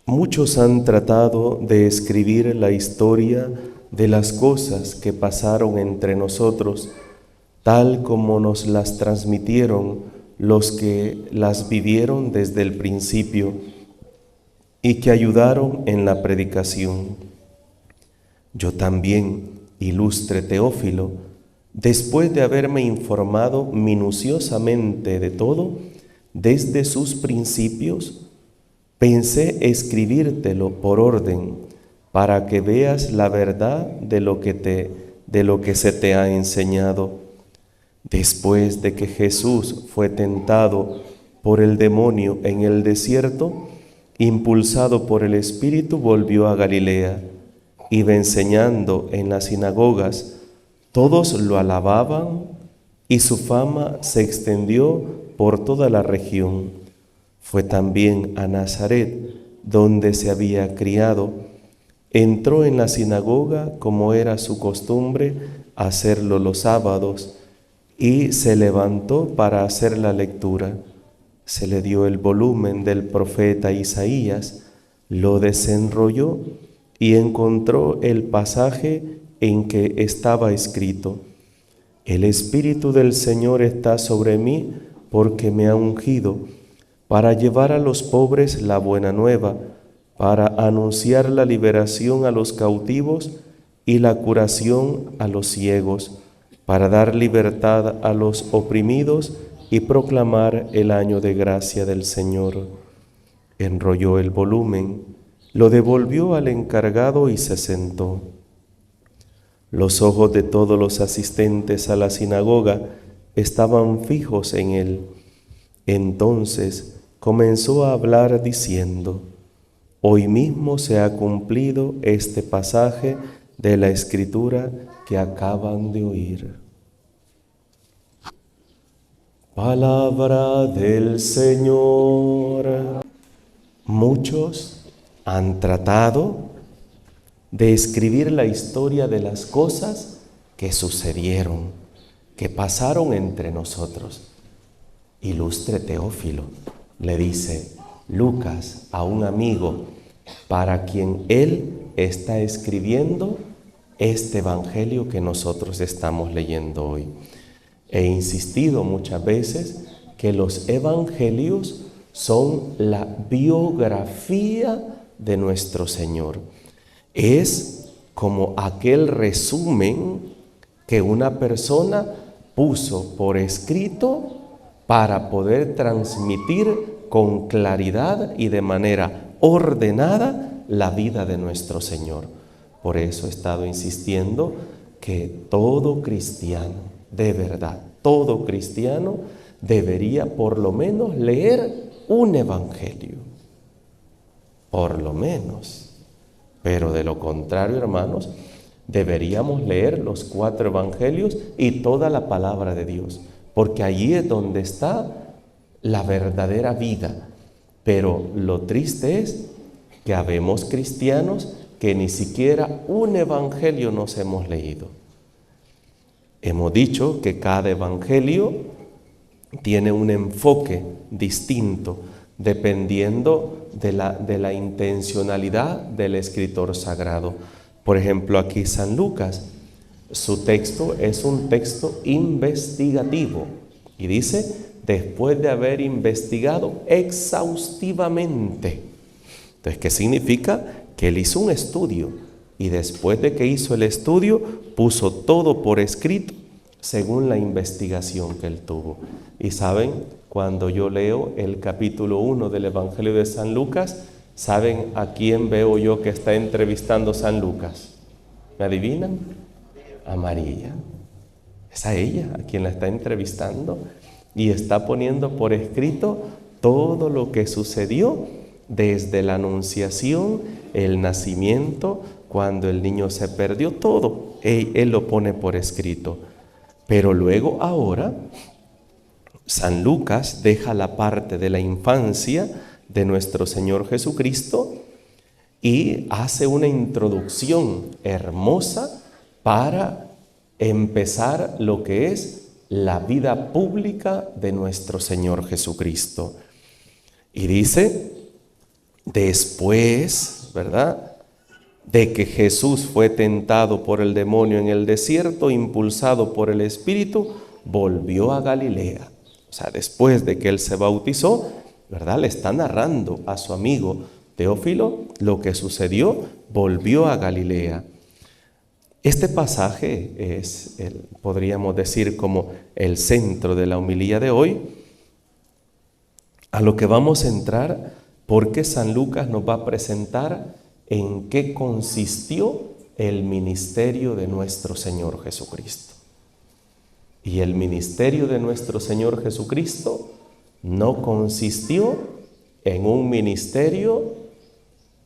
Muchos han tratado de escribir la historia de las cosas que pasaron entre nosotros, tal como nos las transmitieron los que las vivieron desde el principio y que ayudaron en la predicación. Yo también, ilustre Teófilo, después de haberme informado minuciosamente de todo, desde sus principios, pensé escribírtelo por orden, para que veas la verdad de lo que se te ha enseñado. Después de que Jesús fue tentado por el demonio en el desierto, impulsado por el Espíritu, volvió a Galilea. Iba enseñando en las sinagogas, todos lo alababan y su fama se extendió por toda la región. Fue también a Nazaret, donde se había criado. Entró en la sinagoga, como era su costumbre, a hacerlo los sábados, y se levantó para hacer la lectura. Se le dio el volumen del profeta Isaías, lo desenrolló y encontró el pasaje en que estaba escrito: El Espíritu del Señor está sobre mí, porque me ha ungido para llevar a los pobres la buena nueva, para anunciar la liberación a los cautivos y la curación a los ciegos, para dar libertad a los oprimidos y proclamar el año de gracia del Señor. Enrolló el volumen, lo devolvió al encargado y se sentó. Los ojos de todos los asistentes a la sinagoga estaban fijos en él. Entonces comenzó a hablar diciendo: Hoy mismo se ha cumplido este pasaje de la Escritura que acaban de oír. Palabra del Señor. Muchos han tratado de escribir la historia de las cosas que sucedieron, que pasaron entre nosotros. Ilustre Teófilo, le dice Lucas a un amigo para quien él está escribiendo este evangelio que nosotros estamos leyendo hoy. He insistido muchas veces que los evangelios son la biografía de nuestro Señor. Es como aquel resumen que una persona puso por escrito para poder transmitir con claridad y de manera ordenada la vida de nuestro Señor. Por eso he estado insistiendo que todo cristiano, de verdad, todo cristiano debería por lo menos leer un evangelio. Por lo menos. Pero de lo contrario, hermanos, deberíamos leer los 4 evangelios y toda la palabra de Dios, porque allí es donde está la verdadera vida. Pero lo triste es que habemos cristianos que ni siquiera un evangelio nos hemos leído. Hemos dicho que cada evangelio tiene un enfoque distinto dependiendo de la intencionalidad del escritor sagrado. Por ejemplo, aquí San Lucas, su texto es un texto investigativo y dice, después de haber investigado exhaustivamente. Entonces, ¿qué significa? Que él hizo un estudio y después de que hizo el estudio, puso todo por escrito según la investigación que él tuvo. Y saben, cuando yo leo el capítulo 1 del Evangelio de San Lucas, ¿saben a quién veo yo que está entrevistando San Lucas? ¿Me adivinan? A María. Es a ella a quien la está entrevistando y está poniendo por escrito todo lo que sucedió desde la anunciación, el nacimiento, cuando el niño se perdió, todo. Él lo pone por escrito. Pero luego ahora San Lucas deja la parte de la infancia de nuestro Señor Jesucristo y hace una introducción hermosa para empezar lo que es la vida pública de nuestro Señor Jesucristo. Y dice, después, ¿verdad?, de que Jesús fue tentado por el demonio en el desierto, impulsado por el Espíritu, volvió a Galilea. O sea, después de que él se bautizó, ¿verdad?, le está narrando a su amigo Teófilo lo que sucedió, volvió a Galilea. Este pasaje es, podríamos decir, como el centro de la homilía de hoy, a lo que vamos a entrar, porque San Lucas nos va a presentar en qué consistió el ministerio de nuestro Señor Jesucristo. Y el ministerio de nuestro Señor Jesucristo no consistió en un ministerio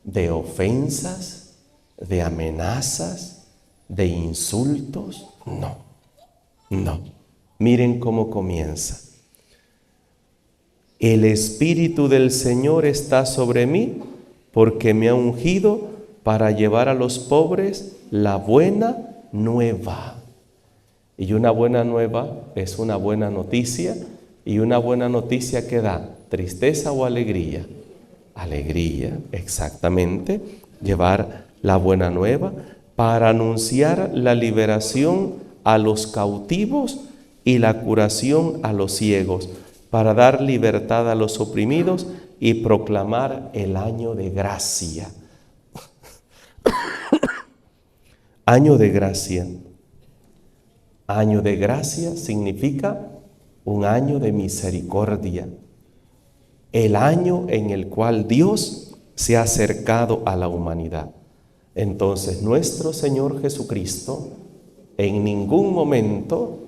de ofensas, de amenazas, de insultos. No. Miren cómo comienza. El Espíritu del Señor está sobre mí, porque me ha ungido para llevar a los pobres la buena nueva. Y una buena nueva es una buena noticia, y una buena noticia que da tristeza o alegría. Alegría, exactamente, llevar la buena nueva para anunciar la liberación a los cautivos y la curación a los ciegos, para dar libertad a los oprimidos y proclamar el año de gracia. Año de gracia. Año de gracia significa un año de misericordia. El año en el cual Dios se ha acercado a la humanidad. Entonces, nuestro Señor Jesucristo, en ningún momento,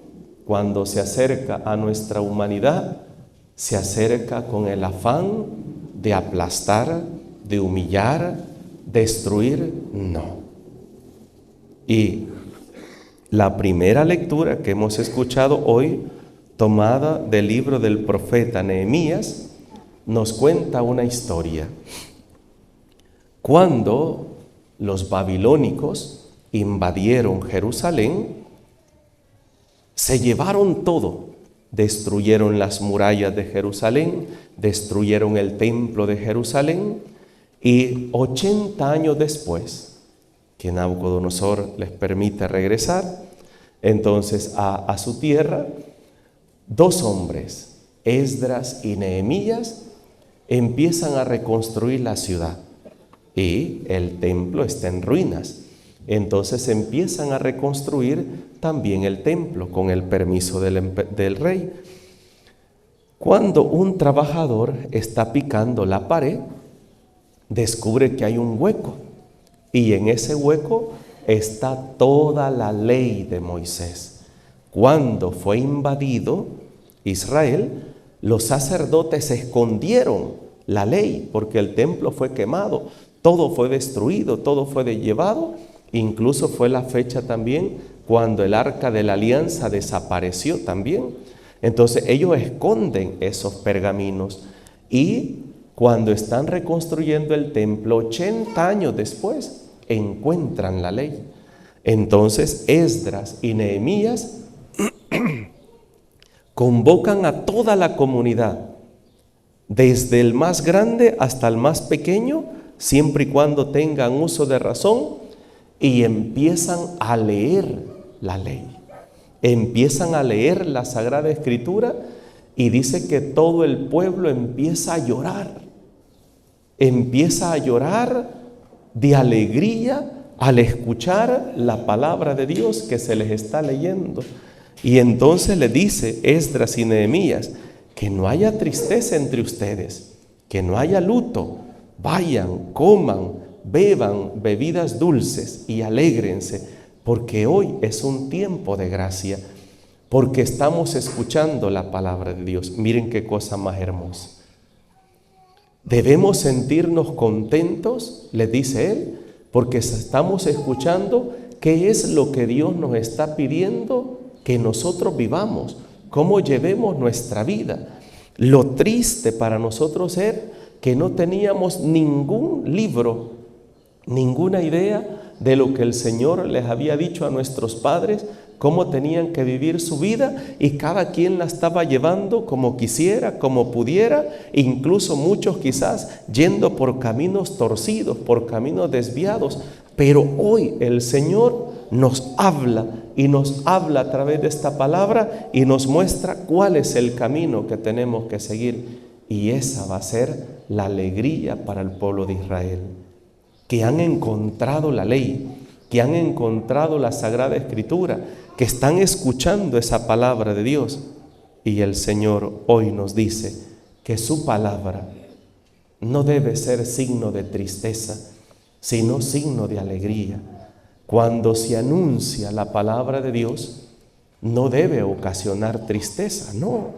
cuando se acerca a nuestra humanidad, se acerca con el afán de aplastar, de humillar, destruir, no. Y la primera lectura que hemos escuchado hoy, tomada del libro del profeta Nehemías, nos cuenta una historia. Cuando los babilónicos invadieron Jerusalén, se llevaron todo. Destruyeron las murallas de Jerusalén, destruyeron el templo de Jerusalén, y 80 años después, que Nabucodonosor les permite regresar, entonces a su tierra, dos hombres, Esdras y Nehemías, empiezan a reconstruir la ciudad, y el templo está en ruinas. Entonces empiezan a reconstruir también el templo con el permiso del rey. Cuando un trabajador está picando la pared, descubre que hay un hueco, y en ese hueco está toda la ley de Moisés. Cuando fue invadido Israel, los sacerdotes escondieron la ley porque el templo fue quemado, todo fue destruido, todo fue llevado. Incluso fue la fecha también cuando el arca de la alianza desapareció también. Entonces ellos esconden esos pergaminos, y cuando están reconstruyendo el templo, 80 años después, encuentran la ley. Entonces Esdras y Nehemías convocan a toda la comunidad, desde el más grande hasta el más pequeño, siempre y cuando tengan uso de razón, y empiezan a leer la ley, empiezan a leer la Sagrada Escritura, y dice que todo el pueblo empieza a llorar de alegría al escuchar la palabra de Dios que se les está leyendo. Y entonces le dice Esdras y Nehemías, que no haya tristeza entre ustedes, que no haya luto, vayan, coman, beban bebidas dulces y alégrense, porque hoy es un tiempo de gracia, porque estamos escuchando la palabra de Dios. Miren qué cosa más hermosa. Debemos sentirnos contentos, les dice él, porque estamos escuchando qué es lo que Dios nos está pidiendo que nosotros vivamos, cómo llevemos nuestra vida. Lo triste para nosotros es que no teníamos ningún libro, ninguna idea de lo que el Señor les había dicho a nuestros padres cómo tenían que vivir su vida y cada quien la estaba llevando como quisiera, como pudiera, incluso muchos quizás yendo por caminos torcidos, por caminos desviados. Pero hoy el Señor nos habla y nos habla a través de esta palabra y nos muestra cuál es el camino que tenemos que seguir. Y esa va a ser la alegría para el pueblo de Israel, que han encontrado la ley, que han encontrado la Sagrada Escritura, que están escuchando esa palabra de Dios. Y el Señor hoy nos dice que su palabra no debe ser signo de tristeza, sino signo de alegría. Cuando se anuncia la palabra de Dios, no debe ocasionar tristeza, no,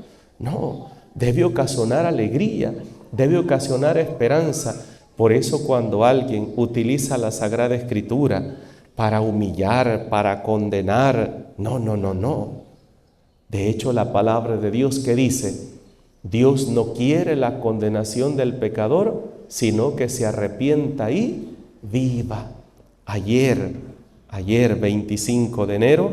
debe ocasionar alegría, debe ocasionar esperanza. Por eso cuando alguien utiliza la Sagrada Escritura para humillar, para condenar, no. De hecho, la palabra de Dios que dice, Dios no quiere la condenación del pecador, sino que se arrepienta y viva. Ayer 25 de enero,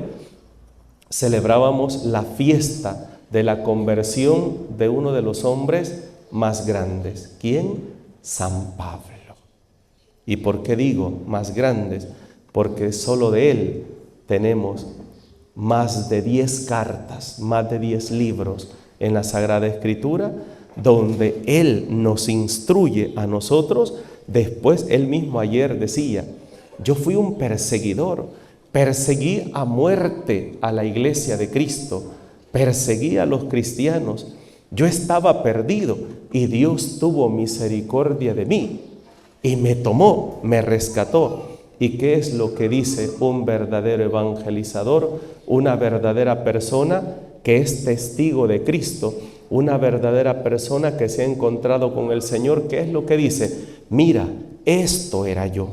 celebrábamos la fiesta de la conversión de uno de los hombres más grandes. ¿Quién? San Pablo. ¿Y por qué digo más grandes? Porque solo de él tenemos más de 10 cartas, más de 10 libros en la Sagrada Escritura, donde él nos instruye a nosotros. Después él mismo ayer decía, yo fui un perseguidor, perseguí a muerte a la iglesia de Cristo, perseguí a los cristianos, yo estaba perdido y Dios tuvo misericordia de mí y me tomó, me rescató. ¿Y qué es lo que dice un verdadero evangelizador? Una verdadera persona que es testigo de Cristo, una verdadera persona que se ha encontrado con el Señor. ¿Qué es lo que dice? Mira, esto era yo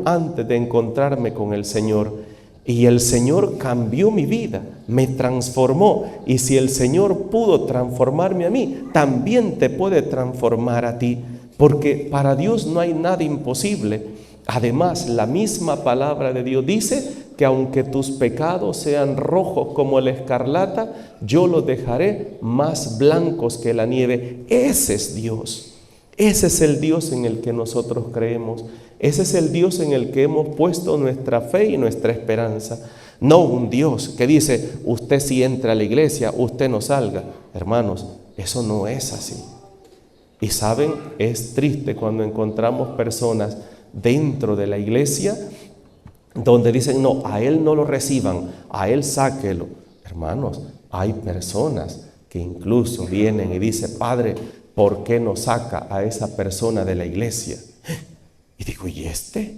antes de encontrarme con el Señor. Y el Señor cambió mi vida, me transformó. Y si el Señor pudo transformarme a mí, también te puede transformar a ti. Porque para Dios no hay nada imposible. Además, la misma palabra de Dios dice que aunque tus pecados sean rojos como la escarlata, yo los dejaré más blancos que la nieve. Ese es Dios. Ese es el Dios en el que nosotros creemos. Ese es el Dios en el que hemos puesto nuestra fe y nuestra esperanza. No un Dios que dice, usted sí entra a la iglesia, usted no salga. Hermanos, eso no es así. Y saben, es triste cuando encontramos personas dentro de la iglesia donde dicen, no, a él no lo reciban, a él sáquelo. Hermanos, hay personas que incluso vienen y dicen, Padre, ¿por qué no saca a esa persona de la iglesia? Y digo, ¿y este?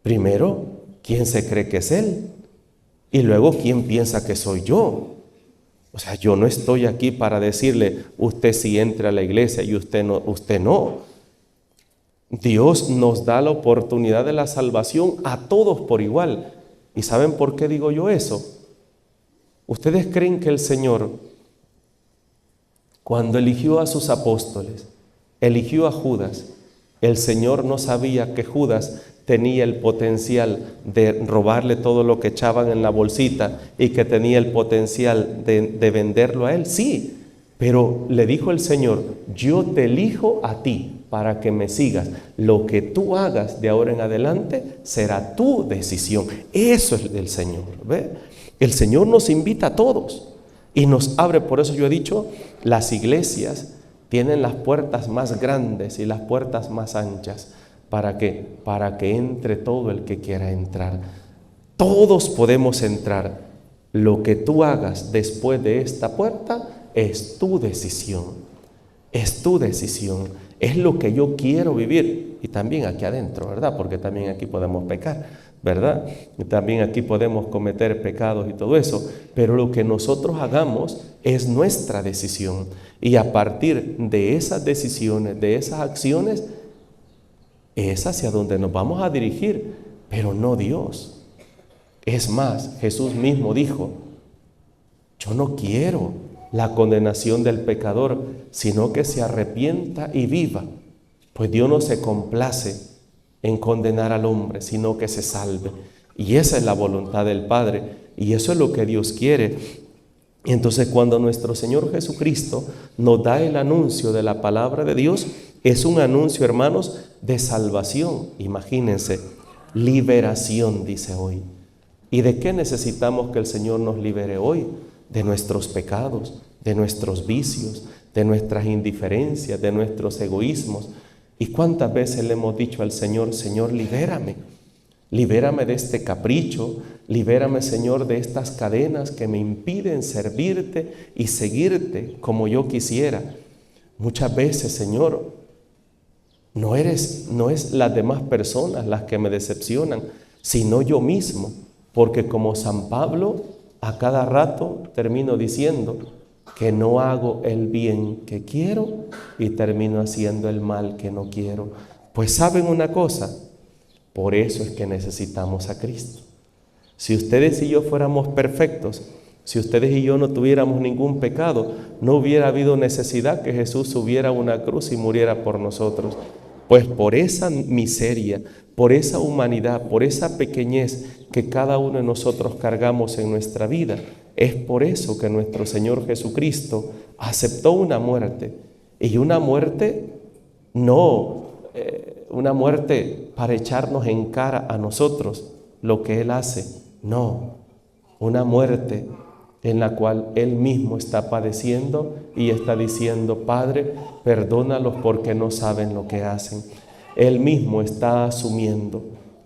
Primero, ¿quién se cree que es él? Y luego, ¿quién piensa que soy yo? O sea, yo no estoy aquí para decirle, usted sí entre a la iglesia y usted no. Dios nos da la oportunidad de la salvación a todos por igual. ¿Y saben por qué digo yo eso? ¿Ustedes creen que el Señor, cuando eligió a sus apóstoles, eligió a Judas, el Señor no sabía que Judas tenía el potencial de robarle todo lo que echaban en la bolsita y que tenía el potencial de venderlo a él? Sí, pero le dijo el Señor, yo te elijo a ti para que me sigas. Lo que tú hagas de ahora en adelante será tu decisión. Eso es del Señor, ¿ve? El Señor nos invita a todos y nos abre. Por eso yo he dicho, las iglesias tienen las puertas más grandes y las puertas más anchas. ¿Para qué? Para que entre todo el que quiera entrar. Todos podemos entrar. Lo que tú hagas después de esta puerta es tu decisión. Es tu decisión. Es lo que yo quiero vivir. Y también aquí adentro, ¿verdad? Porque también aquí podemos pecar, ¿verdad? Y también aquí podemos cometer pecados y todo eso. Pero lo que nosotros hagamos es nuestra decisión. Y a partir de esas decisiones, de esas acciones, es hacia donde nos vamos a dirigir, pero no Dios. Es más, Jesús mismo dijo, yo no quiero la condenación del pecador, sino que se arrepienta y viva. Pues Dios no se complace en condenar al hombre, sino que se salve. Y esa es la voluntad del Padre. Y eso es lo que Dios quiere. Y entonces cuando nuestro Señor Jesucristo nos da el anuncio de la palabra de Dios, es un anuncio, hermanos, de salvación. Imagínense, liberación, dice hoy. ¿Y de qué necesitamos que el Señor nos libere hoy? De nuestros pecados, de nuestros vicios, de nuestras indiferencias, de nuestros egoísmos. ¿Y cuántas veces le hemos dicho al Señor, Señor, libérame? Libérame de este capricho, libérame, Señor, de estas cadenas que me impiden servirte y seguirte como yo quisiera. Muchas veces, Señor, no es las demás personas las que me decepcionan, sino yo mismo, porque como San Pablo, a cada rato termino diciendo que no hago el bien que quiero y termino haciendo el mal que no quiero. Pues ¿saben una cosa? Por eso es que necesitamos a Cristo. Si ustedes y yo fuéramos perfectos, si ustedes y yo no tuviéramos ningún pecado, no hubiera habido necesidad que Jesús subiera a una cruz y muriera por nosotros. Pues por esa miseria, por esa humanidad, por esa pequeñez que cada uno de nosotros cargamos en nuestra vida, es por eso que nuestro Señor Jesucristo aceptó una muerte. Y una muerte una muerte para echarnos en cara a nosotros lo que Él hace. No, una muerte en la cual Él mismo está padeciendo y está diciendo, Padre, perdónalos porque no saben lo que hacen. Él mismo está asumiendo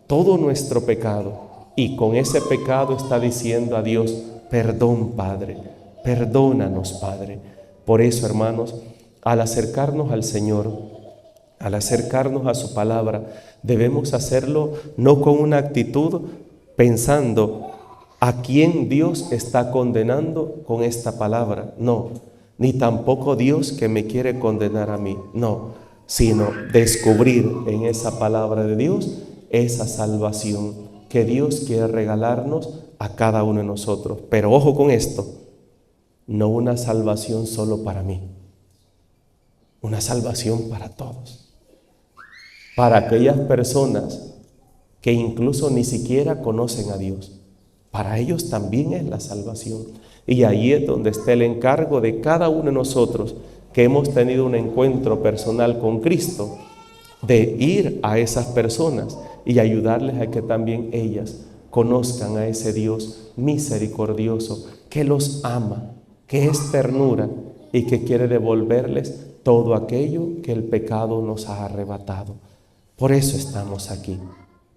todo nuestro pecado y con ese pecado está diciendo a Dios, perdón, Padre, perdónanos, Padre. Por eso, hermanos, al acercarnos al Señor, al acercarnos a su palabra, debemos hacerlo no con una actitud pensando a quién Dios está condenando con esta palabra, no, ni tampoco Dios que me quiere condenar a mí, no, sino descubrir en esa palabra de Dios esa salvación que Dios quiere regalarnos a cada uno de nosotros. Pero ojo con esto, no una salvación solo para mí, una salvación para todos. Para aquellas personas que incluso ni siquiera conocen a Dios, para ellos también es la salvación. Y ahí es donde está el encargo de cada uno de nosotros que hemos tenido un encuentro personal con Cristo, de ir a esas personas y ayudarles a que también ellas conozcan a ese Dios misericordioso que los ama, que es ternura y que quiere devolverles todo aquello que el pecado nos ha arrebatado. Por eso estamos aquí,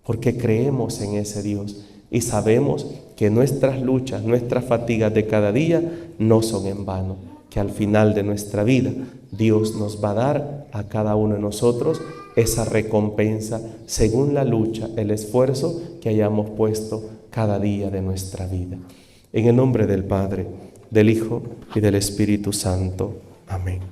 porque creemos en ese Dios y sabemos que nuestras luchas, nuestras fatigas de cada día no son en vano, que al final de nuestra vida Dios nos va a dar a cada uno de nosotros esa recompensa según la lucha, el esfuerzo que hayamos puesto cada día de nuestra vida. En el nombre del Padre, del Hijo y del Espíritu Santo. Amén.